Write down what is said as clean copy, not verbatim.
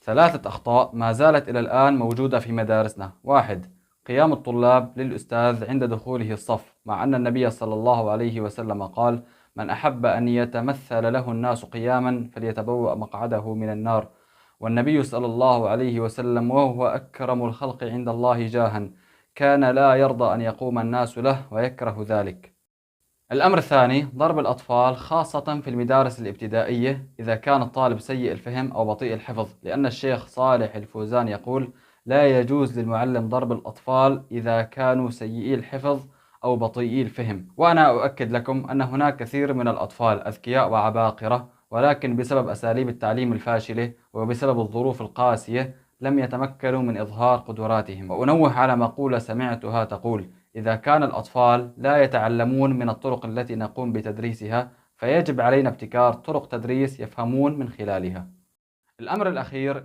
3 أخطاء ما زالت إلى الآن موجودة في مدارسنا. 1. قيام الطلاب للأستاذ عند دخوله الصف، مع أن النبي صلى الله عليه وسلم قال: من أحب أن يتمثل له الناس قياما فليتبوأ مقعده من النار. والنبي صلى الله عليه وسلم وهو أكرم الخلق عند الله جاها كان لا يرضى أن يقوم الناس له ويكره ذلك. الأمر الثاني: ضرب الأطفال خاصة في المدارس الابتدائية إذا كان الطالب سيء الفهم أو بطيء الحفظ، لأن الشيخ صالح الفوزان يقول: لا يجوز للمعلم ضرب الأطفال إذا كانوا سيئي الحفظ أو بطيئي الفهم. وأنا أؤكد لكم أن هناك كثير من الأطفال أذكياء وعباقرة، ولكن بسبب أساليب التعليم الفاشلة وبسبب الظروف القاسية لم يتمكنوا من إظهار قدراتهم. وأنوه على مقولة سمعتها تقول: إذا كان الأطفال لا يتعلمون من الطرق التي نقوم بتدريسها، فيجب علينا ابتكار طرق تدريس يفهمون من خلالها. الأمر الأخير: